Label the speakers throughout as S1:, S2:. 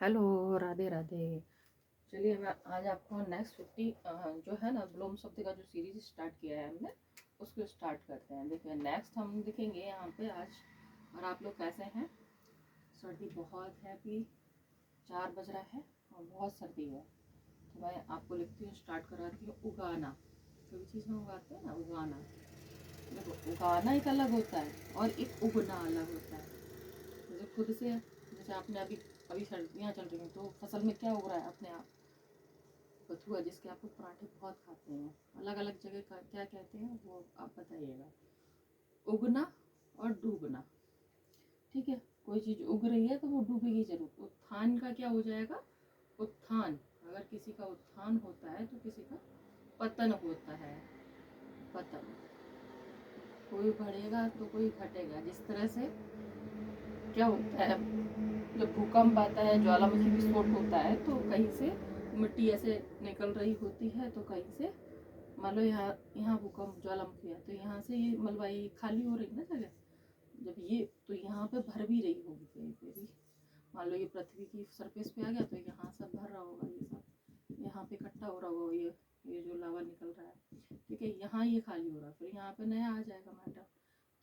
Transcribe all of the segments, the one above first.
S1: Hello, Radhe Radhe. चलिए मैं आज आपको नेक्स्ट 50 जो है ना विलोम शब्द का जो सीरीज स्टार्ट किया है हमने उसको स्टार्ट करते हैं। देखिए नेक्स्ट हम दिखेंगे यहाँ पे आज। और आप लोग कैसे हैं? सर्दी बहुत है अभी, 4 बज रहा है और बहुत सर्दी है। तो मैं आपको लिखती हूँ, स्टार्ट कराती हूँ। उगाना, कोई चीज़ हम उगाते हैं ना, उगाना। देखो उगाना एक अलग होता है और एक उगना अलग होता है। जैसे खुद से, जैसे आपने अभी अभी सर्दियाँ चल रही हैं तो फसल में क्या उग रहा है अपने आप? बथुआ, जिसके आप लोग पराठे बहुत खाते हैं। अलग अलग जगह का क्या कहते हैं वो आप बताइएगा। उगना और डूबना, ठीक है। कोई चीज़ उग रही है तो वो डूबेगी जरूर। उत्थान का क्या हो जाएगा? उत्थान। अगर किसी का उत्थान होता है तो किसी का पतन होता है। पतन, कोई बढ़ेगा तो कोई घटेगा। जिस तरह से क्या होता है, जब भूकंप आता है, ज्वालामुखी विस्फोट होता है तो कहीं से मिट्टी ऐसे निकल रही होती है, तो कहीं से मान लो यहाँ यहाँ भूकंप ज्वालामुखी है तो यहाँ से ये मलबा ये खाली हो रही ना जगह, जब ये तो यहाँ पे भर भी रही होगी कहीं पे भी। मान लो ये पृथ्वी की सरफेस पे आ गया तो यहाँ सब भर रहा होगा, ये सब यहाँ पे इकट्ठा हो रहा होगा, ये जो लावा निकल रहा है, ठीक है। यहाँ ये खाली हो रहा है, फिर यहाँ पे नया आ जाएगा मैटर।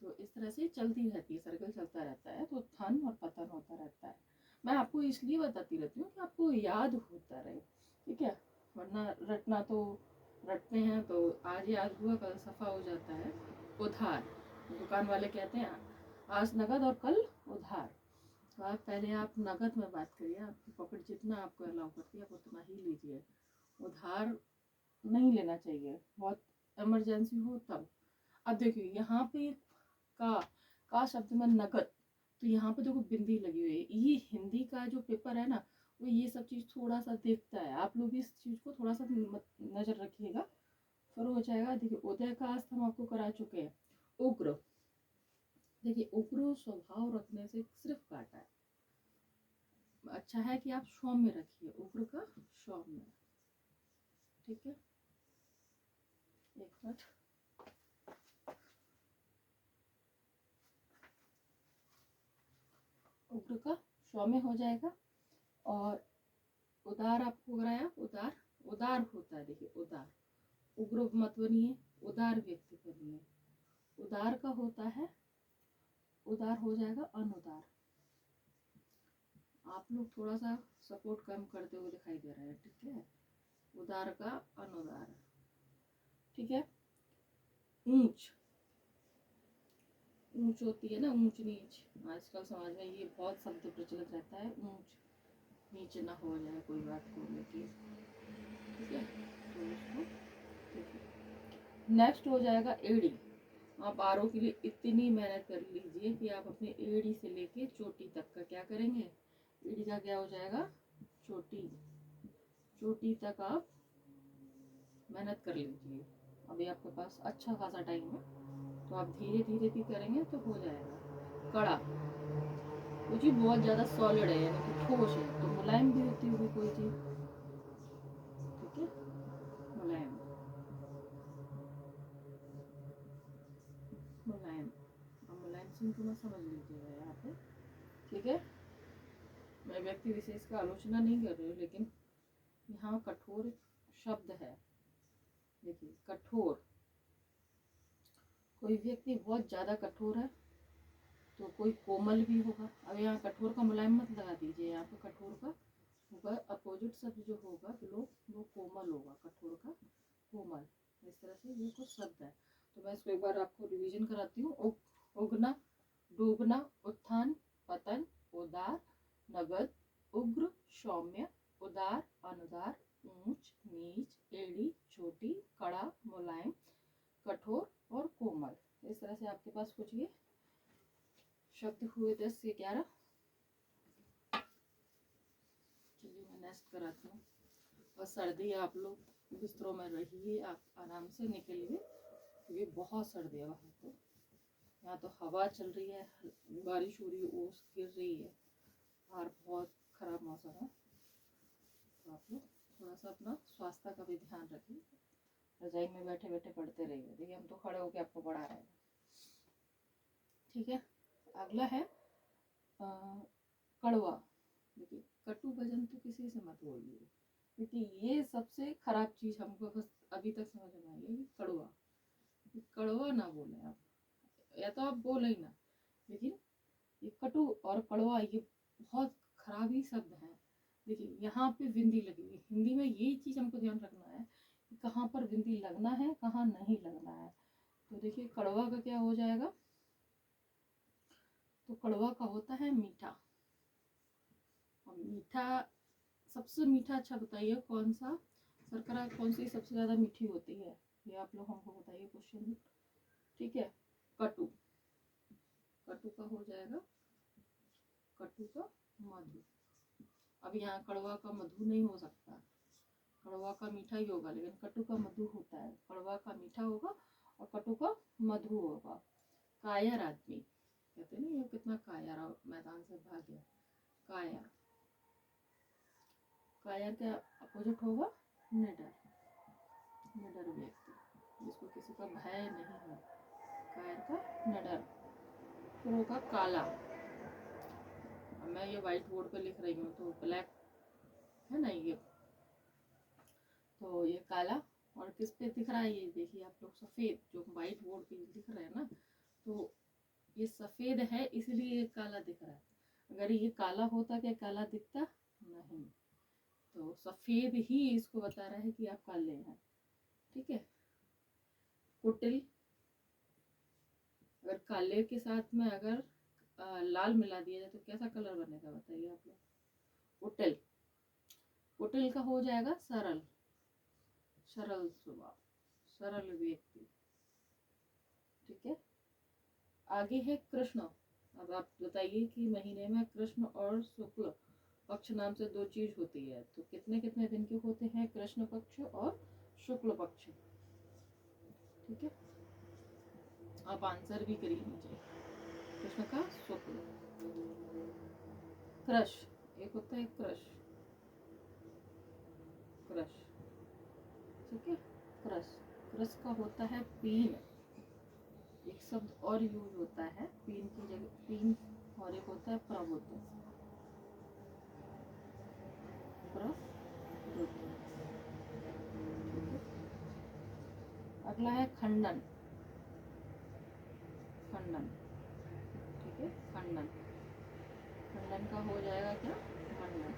S1: तो इस तरह से चलती रहती है, सर्कल चलता रहता है। तो उत्थान और पतन होता रहता है। मैं आपको इसलिए बताती रहती हूँ कि आपको याद होता रहे, ठीक है। वरना रटना तो रटते हैं तो आज याद हुआ कल सफा हो जाता है। उधार, दुकान वाले कहते हैं आज नगद और कल उधार। तो आप पहले आप नगद में बात करिए, आपकी पॉकेट जितना आपको अलाउ करती है आप उतना ही लीजिए। उधार नहीं लेना चाहिए, बहुत इमरजेंसी हो तब। अब देखिए यहाँ पे का शब्द में नगद, तो यहाँ पे देखो बिंदी लगी हुई है। ये हिंदी का जो पेपर है ना, वो ये सब चीज़ थोड़ा सा देखता है। आप लोग भी इस चीज़ को थोड़ा सा नज़र रखिएगा, फिर हो जाएगा। देखिए उदय का अर्थ हम आपको करा चुके हैं। उग्र, देखिए उग्र स्वभाव रखने से सिर्फ काटा है। अच्छा है कि आप सौम्य रखिए, उग्र का सौम्य, ठीक है। एक मिनट, उग्र का सौम्य हो जाएगा। और उदार आपको कराया, उदार उदार होता है। देखिए उदार, उग्र मत बनिए, उदार व्यक्ति बनिए। उदार का होता है, उदार हो जाएगा अनुदार। आप लोग थोड़ा सा सपोर्ट कम करते हुए दिखाई दे रहे हैं, ठीक है। उदार का अनुदार, ठीक है। ऊंच, ऊंच होती है ना, ऊंच नीच। आजकल समाज में ये बहुत शब्द प्रचलित रहता है, ऊंच नीच ना हो जाए कोई बात को लेके, ठीक है। तो उसको देखिए। नेक्स्ट हो जाएगा एड़ी। आप आरों के लिए इतनी मेहनत कर लीजिए कि आप अपने एड़ी से लेके चोटी तक का क्या करेंगे। एड़ी का क्या हो जाएगा? चोटी, चोटी तक आप मेहनत कर लीजिए। अभी आपके पास अच्छा खासा टाइम है, तो आप धीरे धीरे भी करेंगे तो हो जाएगा। कड़ा, कोई चीज़ बहुत ज़्यादा सॉलिड है यानी कि ठोस है तो मुलायम भी होती होगी कोई चीज़, ठीक है। मुलायम, मुलायम, अब मुलायम सिंह को मत समझ लीजिएगा यहाँ पे, ठीक है। मैं व्यक्ति विशेष का आलोचना नहीं कर रही हूँ, लेकिन यहाँ कठोर शब्द है। देखिए कठोर, कोई व्यक्ति बहुत ज़्यादा कठोर है तो कोई कोमल भी होगा। अब यहाँ कठोर का मुलायम मत लगा दीजिए, यहाँ पे कठोर का होगा अपोजिट शब्द जो होगा बिलो, वो कोमल होगा। कठोर का कोमल, इस तरह से ये कुछ शब्द है। तो मैं इसको एक बार आपको रिवीजन कराती हूँ। उगना, डूबना, उत्थान, पतन, उदार, नगद, उग्र, सौम्य, उदार, अनुदार, ऊंच नीच, एड़ी, छोटी, कड़ा, मुलायम, कठोर और कोमल। इस तरह से आपके पास कुछ ये शब्द हुए 10 से 11। चलिए मैं नेक्स्ट कराती हूँ। और सर्दी आप लोग बिस्तरों में रहिए, आप आराम से निकलिए क्योंकि बहुत सर्दी है वहाँ तो। यहाँ तो हवा चल रही है, बारिश हो रही है, ओस गिर रही है, और बहुत खराब मौसम है। तो आप लोग थोड़ा सा अपना स्वास्थ्य का भी ध्यान रखिए। रजाई में बैठे बैठे पढ़ते रहिए। देखिए हम तो खड़े होकर आपको पढ़ा रहे हैं, ठीक है। अगला है कड़वा। देखिए कटु भजन तो किसी से मत बोलिए, क्योंकि ये सबसे खराब चीज हमको बस अभी तक समझ में आई है कि कड़वा, कड़वा ना बोले आप, या तो आप बोले ही ना, लेकिन ये कटु और कड़वा ये बहुत खराबी शब्द हैं। देखिए यहाँ पे बिंदी लगी हुई, हिंदी में ये चीज हमको ध्यान रखना है कि कहाँ पर बिंदी लगना है, कहाँ नहीं लगना है। तो देखिए कड़वा का क्या हो जाएगा, तो कड़वा का होता है मीठा, और मीठा सबसे मीठा, अच्छा बताइए कौन सा शर्करा कौन सी सबसे ज्यादा मीठी होती है, ये आप लोग हमको बताइए क्वेश्चन। ठीक है, कटु, कटु का हो जाएगा, कटु का मधु। अब यहाँ कड़वा का मधु नहीं हो सकता, कड़वा का मीठा ही होगा, लेकिन कटु का मधु होता है, कड़वा का मीठा होगा और कटु का मधु होगा। कायर आदमी, कहते हैं ना ये कितना कायर मैदान से भाग गया, कायर, कायर का अपोजिट होगा निडर, निडर व्यक्ति जिसको किसी का भय नहीं है, कायर का निडर। फिर होगा काला, मैं ये व्हाइट बोर्ड पे लिख रही हूँ तो ब्लैक है ना ये, तो ये काला, और किस पे दिख रहा है ये देखिए आप लोग, सफेद, जो व्हाइट बोर्ड पे दिख रहा है ना, तो ये सफेद है इसलिए ये काला दिख रहा है, अगर ये काला होता क्या काला दिखता नहीं, तो सफेद ही इसको बता रहा है कि आप काले हैं। ठीक है, कुटिल, अगर काले के साथ में अगर लाल मिला दिया जाए तो कैसा कलर बनेगा बताइए आप लोग, कुटिल, कुटिल का हो जाएगा सरल, सरल स्वभाव, सरल व्यक्ति। ठीक है, आगे है कृष्ण। अब आप बताइए कि महीने में कृष्ण और शुक्ल पक्ष नाम से दो चीज होती है, तो कितने कितने दिन के होते हैं कृष्ण पक्ष और शुक्ल पक्ष। ठीक है, आप आंसर भी करिए मुझे, कृष्ण का शुक्ल, क्रश, एक होता है क्रश, क्रश। ठीक है, क्रश, क्रश का होता है पीन, एक शब्द और यूज होता है पीन की जगह, पीन, और एक होता है प्रबुद्ध, प्रबुद्ध। अगला है खंडन, खंडन। ठीक है, खंडन, खंडन का हो जाएगा क्या, खंडन,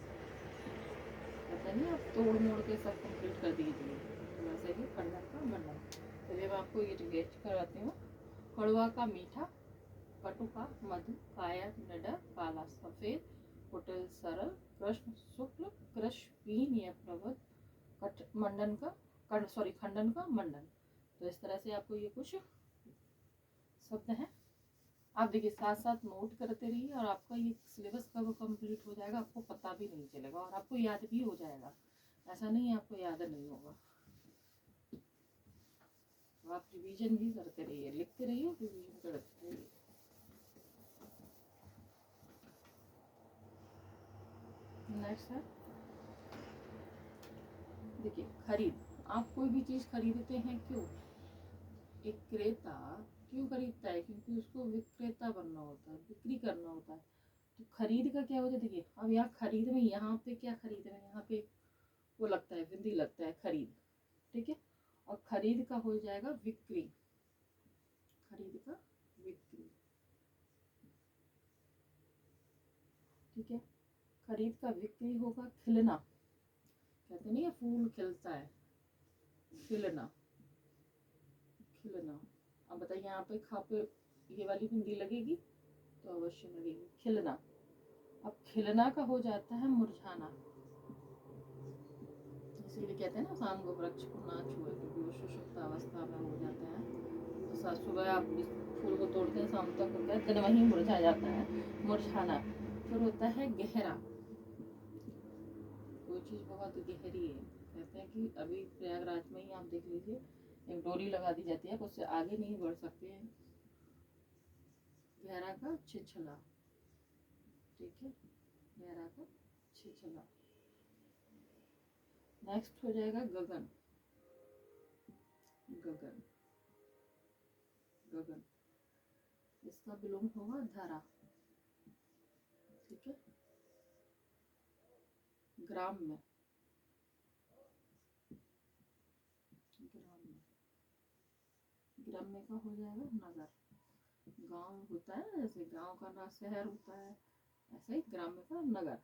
S1: पता नहीं आप तोड़ मोड़ के सब कंप्लीट कर दीजिए, तो वैसे ही खंडन का मंडन। चलिए मैं आपको ये रिवेट करवाती हूँ, कड़वा का मीठा, कटु का मधु, कायर निडर, काला सफेद, कुटिल सरल, कृष्ण शुक्ल, कृष पीन या प्रबुद्ध, मंडन का सॉरी खंडन का मंडन। तो इस तरह से आपको ये कुछ शब्द हैं, आप देखिए साथ साथ नोट करते रहिए, और आपका ये सिलेबस कब कंप्लीट हो जाएगा आपको पता भी नहीं चलेगा, और आपको याद भी हो जाएगा, ऐसा नहीं है आपको याद नहीं होगा। तो आप रिवीजन भी करते रहिए, लिखते रहिए, रिवीजन करते रहिए। नेक्स्ट है, देखिए खरीद, आप कोई भी चीज खरीदते हैं क्यों, एक क्रेता क्यों खरीदता है, क्योंकि उसको विक्रेता बनना होता है, बिक्री करना होता है। तो खरीद का क्या होता है, देखिए अब यहाँ खरीद में, यहाँ पे क्या खरीद में, यहाँ पे वो लगता है बिंदी लगता है खरीद। ठीक है, और खरीद का हो जाएगा बिक्री, खरीद का बिक्री। ठीक है, खरीद का बिक्री होगा खिलना, कहते नहीं है फूल खिलता है, खिलना, खिलना। अब बताइए यहाँ पे खा पे ये वाली बिंदी लगेगी, तो अवश्य लगेगी, खिलना। अब खिलना का हो जाता है मुरझाना, इसीलिए कहते हैं ना शाम को वृक्ष को ना छुए, क्योंकि वो सुषुप्त अवस्था में हो जाते हैं, तो सुबह आप इस फूल को तोड़ते हैं शाम तक होता है, दिन वहीं मुरझा जाता है, मुरझाना। फिर होता है गहरा, कोई चीज़ बहुत गहरी है, कहते हैं कि अभी प्रयागराज में ही आप देख लीजिए एक डोरी लगा दी जाती है, उससे आगे नहीं बढ़ सकते हैं, गहरा का छिछला। ठीक है, गहरा का छिछला। नेक्स्ट हो जाएगा गगन, गगन, गगन, इसका विलोम होगा धरा। ठीक है, ग्राम में, ग्राम में, ग्राम्य का हो जाएगा नगर। गांव होता है जैसे गांव का ना शहर होता है, ऐसे ही ग्राम्य का नगर।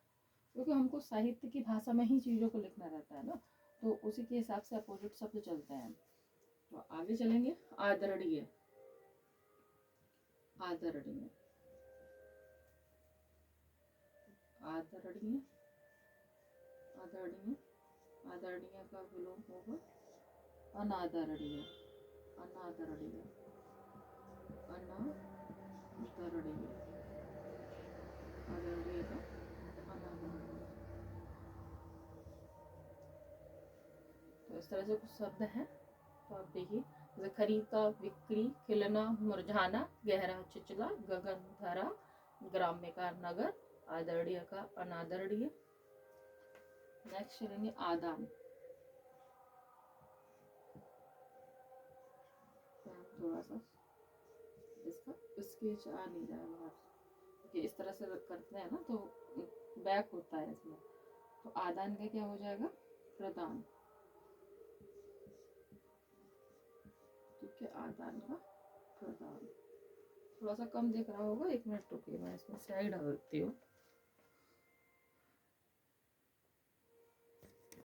S1: क्योंकि हमको साहित्य की भाषा में ही चीज़ों को लिखना रहता है ना, तो उसी के हिसाब से अपोजिट शब्द चलते हैं। तो आगे चलेंगे। आदरणीय, आदरणीय, आदरणीय, आदरणीय, आदरणीय का विलोम होगा अनादरणीय, अनादरणीय, अनादरणीय, आदरणीय का अनादरणीय। तो इस तरह से कुछ शब्द हैं, तो आप देखिए जैसे खरीदा, बिक्री, खिलना, मुरझाना, गहरा, चिचला, गगन धरा, ग्राम्य का नगर, आदरणीय का अनादरणीय। नेक्स्ट चलेंगे आदान। थोड़ा सा इसका स्केच आ नहीं रहा है बाहर, कि इस तरह से करते हैं ना तो बैक होता है इसमें। तो आदान का क्या हो जाएगा? प्रदान। ठीक है, आदान का प्रदान। थोड़ा सा कम दिख रहा होगा, 1 मिनट रुकिए, मैं इसमें स्लाइड हटाती हूँ।